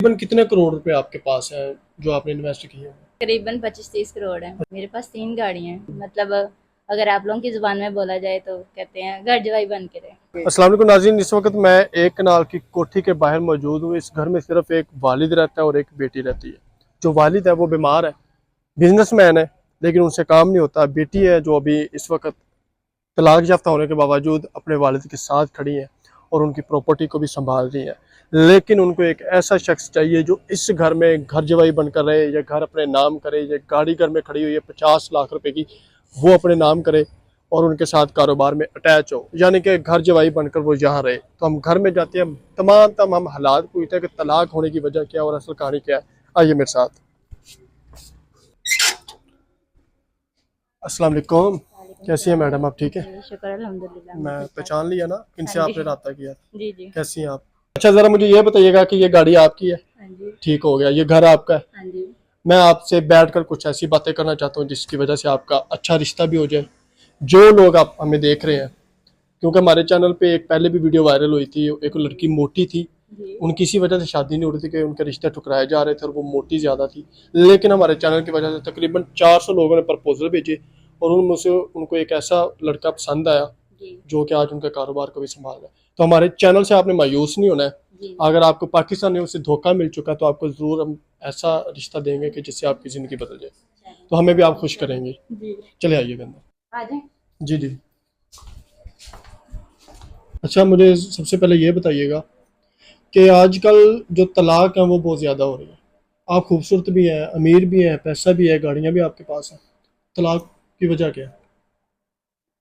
तकरीबन कितने करोड़ रुपए आपके पास है जो आपने इन्वेस्ट किए हैं? करीबन 25-30 करोड़ है। मेरे पास 3 गाड़ियां हैं। मतलब अगर आप लोगों की जुबान में बोला जाए तो कहते हैं घर जवाई बन के रहे। अस्सलाम वालेकुम नाज़रीन, इस वक्त मैं एक कनाल की कोठी के बाहर मौजूद हूँ। इस घर में सिर्फ एक वालिद रहता है और एक बेटी रहती है। जो वालिद है वो बीमार है, बिजनेसमैन है, लेकिन उनसे काम नहीं होता। बेटी है जो अभी इस वक्त तलाक याफ्ता होने के बावजूद अपने वालिद के साथ खड़ी है और उनकी प्रॉपर्टी को भी संभाल रही है। लेकिन उनको एक ऐसा शख्स चाहिए जो इस घर में घर जवाई बनकर रहे, या घर अपने नाम करे, या गाड़ी घर में खड़ी हुई है 50 लाख रुपए की, वो अपने नाम करे और उनके साथ कारोबार में अटैच हो, यानी कि घर जवाई बनकर वो यहाँ रहे। तो हम घर में जाते हैं, तमाम हम हालात पूछते हैं कि तलाक होने की वजह क्या है और असल कहानी क्या है। आइए मेरे साथ। अस्सलाम वालेकुम। वालेकुम कैसी है मैडम, सलाम। आप ठीक है? जी शुक्र अल्हम्दुलिल्लाह, मैं मैं ठीक ठाक। पहचान लिया ना हाँ किनसे जी। आपने रब्ता किया था। जी जी। कैसी हैं आप? अच्छा, ज़रा मुझे ये बताइएगा कि ये गाड़ी आपकी है? हाँ जी। ठीक हो गया, ये घर आपका है। हाँ जी। मैं आपसे बैठकर कुछ ऐसी बातें करना चाहता हूँ जिसकी वजह से आपका अच्छा रिश्ता भी हो जाए। जो लोग आप हमें देख रहे हैं, क्योंकि हमारे चैनल पे एक पहले भी वीडियो वायरल हुई थी, एक लड़की मोटी थी, जी। उनकी इसी वजह से शादी नहीं हो रही थी कि उनके रिश्ते ठुकराए जा रहे थे और वो मोटी ज़्यादा थी। लेकिन हमारे चैनल की वजह से तकरीबन 400 लोगों ने प्रपोजल भेजे और उनमें से उनको एक ऐसा लड़का पसंद आया जी। जो कि आज उनके कारोबार को भी संभाल रहा है। तो हमारे चैनल से आपने मायूस नहीं होना है। जी। अगर आपको पाकिस्तानियों से धोखा मिल चुका है तो आपको ज़रूर हम ऐसा रिश्ता देंगे कि जिससे आपकी ज़िंदगी बदल जाए। तो हमें भी आप खुश करेंगे। जी। चले आइएगा अंदर। आ जाए। जी जी। अच्छा, मुझे सबसे पहले ये बताइएगा कि आजकल जो तलाक है वो बहुत ज़्यादा हो रही है। आप खूबसूरत भी हैं, अमीर भी हैं, पैसा भी है, गाड़ियाँ भी आपके पास हैं, तलाक की वजह क्या है?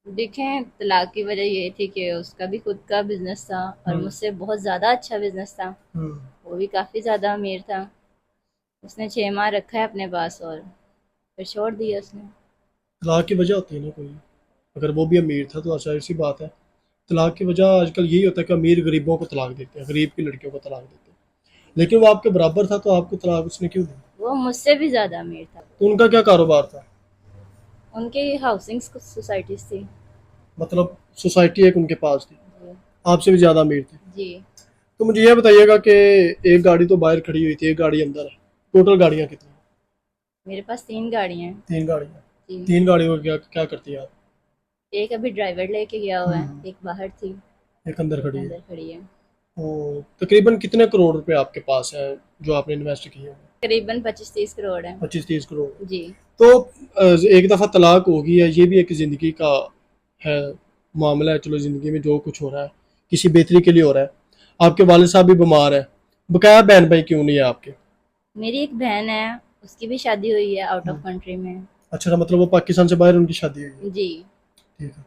देखें, तलाक की वजह ये थी कि उसका भी खुद का बिजनेस था और हम्म। मुझसे बहुत ज़्यादा अच्छा बिजनेस था। हम्म। वो भी काफ़ी ज़्यादा अमीर था। उसने 6 माह रखा है अपने पास और फिर छोड़ दिया उसने। तलाक की वजह होती है ना कोई, अगर वो भी अमीर था तो जाहिर सी बात है। तलाक की वजह आजकल यही होता है कि अमीर गरीबों को तलाक देते हैं, गरीब की लड़कियों को तलाक देते हैं। लेकिन वो आपके बराबर था तो आपको तलाक उसने क्यों दी? वो मुझसे भी ज़्यादा अमीर था। तो उनका क्या कारोबार था? उनके हाउसिंग सोसाइटीज थी। मतलब सोसाइटी एक उनके पास थी, जी। आपसे भी ज़्यादा अमीर थे। जी। तो मुझे ये बताइएगा कि एक गाड़ी तो बाहर खड़ी हुई थी, एक गाड़ी अंदर है, टोटल गाड़ियाँ कितनी? मेरे पास 3 गाड़ियाँ हैं। 3 गाड़ियाँ। जी। 3 गाड़ियों को क्या क्या करती है आप? एक अभी ड्राइवर लेके गया हुआ है, हम्म। एक बाहर थी, एक अंदर एक खड़ी है। अंदर खड़ी है। तो तकरीबन कितने करोड़ रुपए आपके पास है जो आपने इन्वेस्ट किए हैं? करीबन 25-30 करोड़ है। 25-30 करोड़। जी। तो एक दफ़ा तलाक हो गई है, ये भी एक ज़िंदगी का है मामला है। चलो, ज़िंदगी में जो कुछ हो रहा है किसी बेहतरी के लिए हो रहा है। आपके वालिद साहब भी बीमार है, बकाया बहन भाई क्यों नहीं है आपके? मेरी एक बहन है, उसकी भी शादी हुई है आउट ऑफ हम्म। कंट्री में। अच्छा, मतलब वो पाकिस्तान से बाहर उनकी शादी हुई है। जी। ठीक है।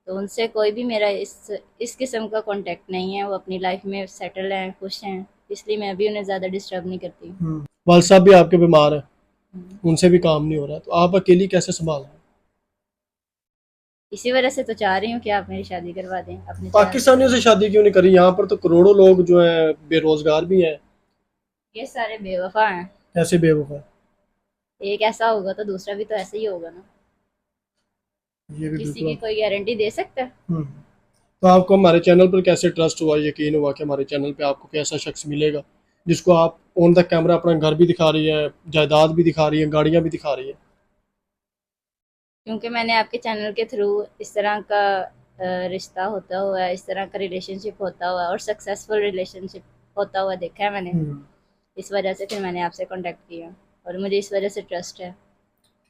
तो उनसे कोई भी मेरा इस किस्म का कांटेक्ट नहीं है। वो अपनी लाइफ में सेटल हैं, खुश हैं, इसलिए मैं भी उन्हें ज़्यादा डिस्टर्ब नहीं करती। वालिद साहब भी आपके बीमार है, हम्म। उनसे भी काम नहीं हो रहा है, तो आप अकेली कैसे संभाल रहे हैं? इसी वजह से तो चाह रही हूँ कि आप मेरी शादी करवा दें अपने चैनल के पाकिस्तानियों साथ। से शादी क्यों नहीं करी? यहाँ पर तो करोड़ों लोग जो हैं बेरोजगार भी हैं। ये सारे बेवफा हैं। कैसे बेवकूफ़ है? एक ऐसा होगा तो दूसरा भी तो ऐसा ही होगा ना। ये भी किसी बिल्कुल की कोई गारंटी दे सकता है? हम्म। तो आपको हमारे चैनल पर कैसे ट्रस्ट हुआ, यकीन हुआ कि हमारे चैनल पे आपको कैसा शख्स मिलेगा जिसको आप ऑन द कैमरा अपना घर भी दिखा रही है, जायदाद भी दिखा रही है, गाड़ियां भी दिखा रही है? क्योंकि मैंने आपके चैनल के थ्रू इस तरह का रिश्ता होता हुआ, इस तरह का रिलेशनशिप होता हुआ और सक्सेसफुल रिलेशनशिप होता हुआ देखा है मैंने। हम्म। इस वजह से फिर मैंने आपसे कांटेक्ट किया और मुझे इस वजह से ट्रस्ट है।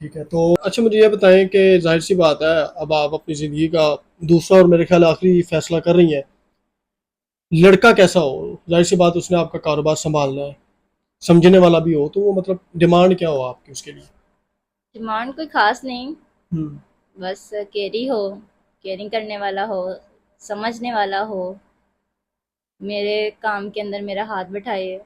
ठीक है। तो अच्छा, मुझे ये बताएं कि जाहिर सी बात है, अब आप अपनी ज़िंदगी का दूसरा और मेरे ख्याल आखिरी फैसला कर रही हैं। लड़का कैसा हो? जाहिर सी बात, उसने आपका कारोबार संभालना है, समझने वाला भी हो, तो वो मतलब डिमांड क्या हो आपकी उसके लिए? डिमांड कोई खास नहीं, हम्म। बस केयरी हो, केयरिंग करने वाला हो, समझने वाला हो, मेरे काम के अंदर मेरा हाथ बैठाए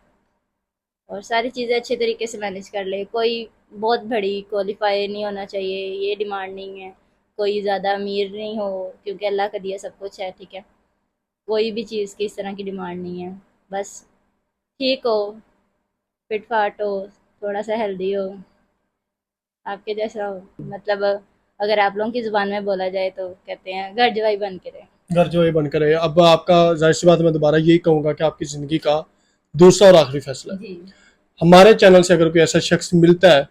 और सारी चीज़ें अच्छे तरीके से मैनेज कर ले। कोई बहुत बड़ी क्वालिफाई नहीं होना चाहिए, ये डिमांड नहीं है। कोई ज़्यादा अमीर नहीं हो, क्योंकि अल्लाह का दिया सब कुछ है, ठीक है। कोई भी चीज़ की इस तरह की डिमांड नहीं है। बस ठीक हो, फिट फाट हो, थोड़ा सा हेल्दी हो, आपके जैसा हो। मतलब अगर आप लोगों की ज़ुबान में बोला जाए तो कहते हैं घर जवाई बन के रहे। घर जो है बनकर है। अब आपका, जाहिर सी बात, मैं दोबारा यही कहूँगा कि आपकी ज़िंदगी का दूसरा और आखिरी फैसला है, जी हमारे चैनल से अगर कोई ऐसा शख्स मिलता है,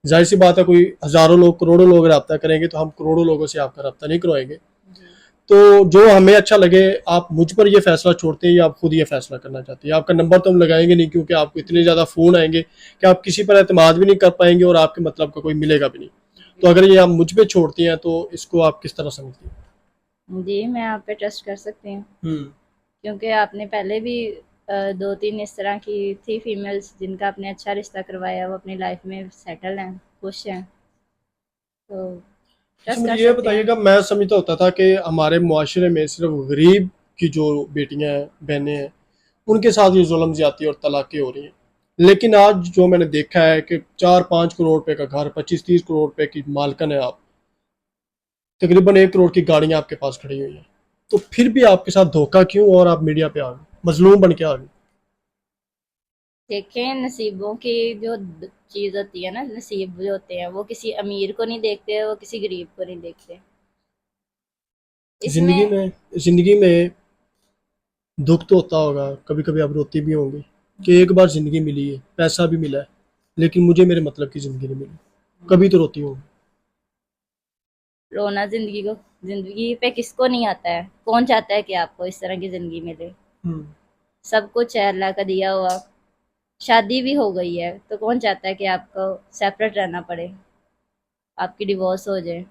जाहिर सी बात है कोई हजारों लोग करोड़ों लोग रब्ता करेंगे, तो हम करोड़ों लोगों से आपका रब्ता नहीं करवाएंगे। जी तो जो हमें अच्छा लगे, आप मुझ पर ये फैसला छोड़ते हैं या आप खुद ये फैसला करना चाहते हैं? आपका नंबर तो हम लगाएंगे नहीं, क्योंकि आपको इतने ज़्यादा फ़ोन आएंगे कि आप किसी पर एतमाद भी नहीं कर पाएंगे और आपके मतलब का कोई मिलेगा भी नहीं। तो अगर ये आप मुझ पे छोड़ती हैं तो इसको आप किस तरह समझती हैं? जी, मैं आप पे ट्रस्ट कर सकती हूँ, हम्म। क्योंकि आपने पहले भी 2-3 इस तरह की थी फीमेल्स जिनका आपने अच्छा रिश्ता करवाया, वो अपनी लाइफ में सेटल हैं, खुश हैं, तो अच्छा, ट्रस्ट मुझे कर ये सकते हैं। बताइएगा, मैं समझता होता था कि हमारे मुआशरे में सिर्फ गरीब की जो बेटियां हैं, बहनें हैं, उनके साथ ये जुल्म ज्यादती और तलाक़ें हो रही हैं। लेकिन आज जो मैंने देखा है कि 4-5 करोड़ रुपए का घर, 25-30 करोड़ रुपए की मालकन है आप, तकरीबन 1 करोड़ की गाड़ियां आपके पास खड़ी हुई हैं, तो फिर भी आपके साथ धोखा क्यों और आप मीडिया पे आ गए, मजलूम बन के आ गए? देखें, नसीबों की जो चीज़ होती है ना, नसीब जो होते हैं वो किसी अमीर को नहीं देखते, वो किसी गरीब को नहीं देखते। जिंदगी इसमें में जिंदगी में दुख तो होता होगा, कभी कभी आप रोती भी होंगी कि एक बार जिंदगी मिली है, पैसा भी मिला है, लेकिन मुझे मेरे मतलब की जिंदगी नहीं मिली। कभी तो रोती होंगी। रोना जिंदगी पे किसको नहीं आता है? कौन चाहता है कि आपको इस तरह की जिंदगी मिले? हम्म। सब कुछ है अल्लाह का दिया हुआ। शादी भी हो गई है तो कौन चाहता है कि आपको सेपरेट रहना पड़े, आपकी डिवोर्स हो जाए?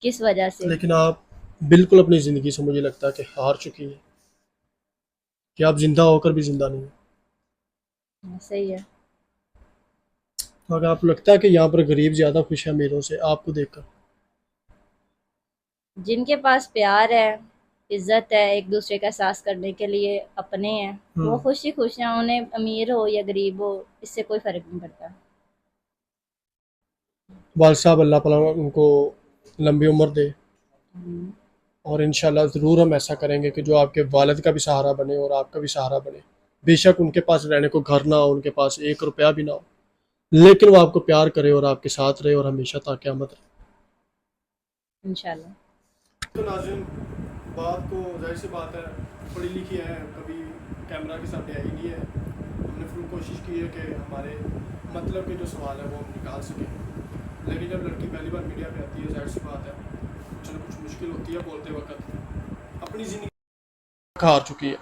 किस वजह से? लेकिन आप बिल्कुल अपनी ज़िंदगी से मुझे लगता है कि हार चुकी हैं, कि आप जिंदा होकर भी जिंदा नहीं हैं। सही है। तो अगर आपको लगता है कि यहाँ पर गरीब ज़्यादा खुश है अमीरों से आपको देखकर? जिनके पास प्यार है, इज्जत है, एक दूसरे का एहसास करने के लिए अपने हैं, वो हम्म। खुश ही खुश हैं। उन्हें अमीर हो या गरीब हो, इससे कोई फर्क नहीं पड़ता। वाल साहब, अल्लाह ताला उनको लंबी उम्र दे, हम्म, और इंशाल्लाह ज़रूर हम ऐसा करेंगे कि जो आपके वालिद का भी सहारा बने और आपका भी सहारा बने। बेशक उनके पास रहने को घर ना हो, उनके पास 1 रुपया भी ना हो, लेकिन वो आपको प्यार करे और आपके साथ रहे और हमेशा ता क़यामत रहे। इंशाल्लाह। तो नाज़रीन, बात को जाहिर सी बात है, पढ़ी लिखी है, कभी कैमरा के सामने आई नहीं है। हमने फुल कोशिश की है कि हमारे मतलब के जो सवाल है वो हम निकाल सकें, लेकिन जब लड़की पहली बार मीडिया पे आती है, जाहिर सी बात है कुछ ना कुछ मुश्किल होती है बोलते वक्त। अपनी ज़िंदगी हार चुकी है,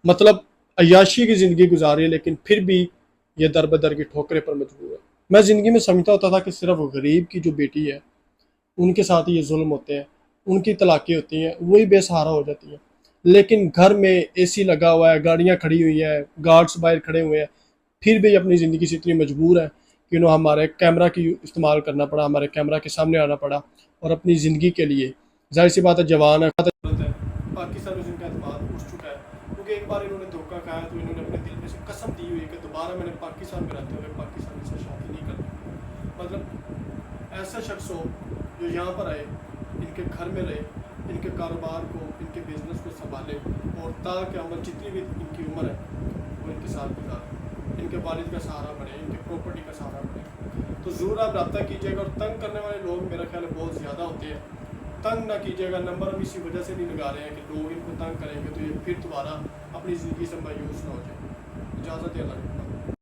मतलब अय्याशी की ज़िंदगी गुजारी है, लेकिन फिर भी ये दर बदर की ठोकरे पर मजबूर है। मैं ज़िंदगी में समझता होता था कि सिर्फ गरीब की जो बेटी है उनके साथ ही ये जुल्म होते हैं, उनकी तलाक़ें होती हैं, वही बेसहारा हो जाती हैं। लेकिन घर में एसी लगा हुआ है, गाड़ियाँ खड़ी हुई हैं, गार्ड्स बाहर खड़े हुए हैं, फिर भी अपनी ज़िंदगी से इतनी मजबूर है कि उन्हें हमारे कैमरा की इस्तेमाल करना पड़ा, हमारे कैमरा के सामने आना पड़ा, और अपनी ज़िंदगी के लिए, जाहिर सी बात है जवान है, पाकिस्तान में जिनका एतमाद उठ चुका है, क्योंकि एक बार इन्होंने धोखा खाया तो इन्होंने अपने दिल में से कसम दी हुई है कि दोबारा मैंने पाकिस्तान में रहते हुए पाकिस्तानी से शादी नहीं करनी। मतलब ऐसा शख्स हो जो यहाँ पर आए, इनके घर में रहे, इनके कारोबार को, इनके बिजनेस को संभाले, और ताक़यामत जितनी भी इनकी उम्र है वो इनके साथ गुजारे, इनके वालिद का सहारा बने, इनके प्रॉपर्टी का सहारा बने। तो ज़रूर आप रब्ता कीजिएगा, और तंग करने वाले लोग मेरा ख्याल है बहुत ज़्यादा होते हैं, तंग ना कीजिएगा। नंबर हम इसी वजह से नहीं लगा रहे हैं कि लोग इनको तंग करेंगे तो ये फिर दोबारा अपनी ज़िंदगी से मायूस ना हो जाए। इजाज़त है, अल्लाह।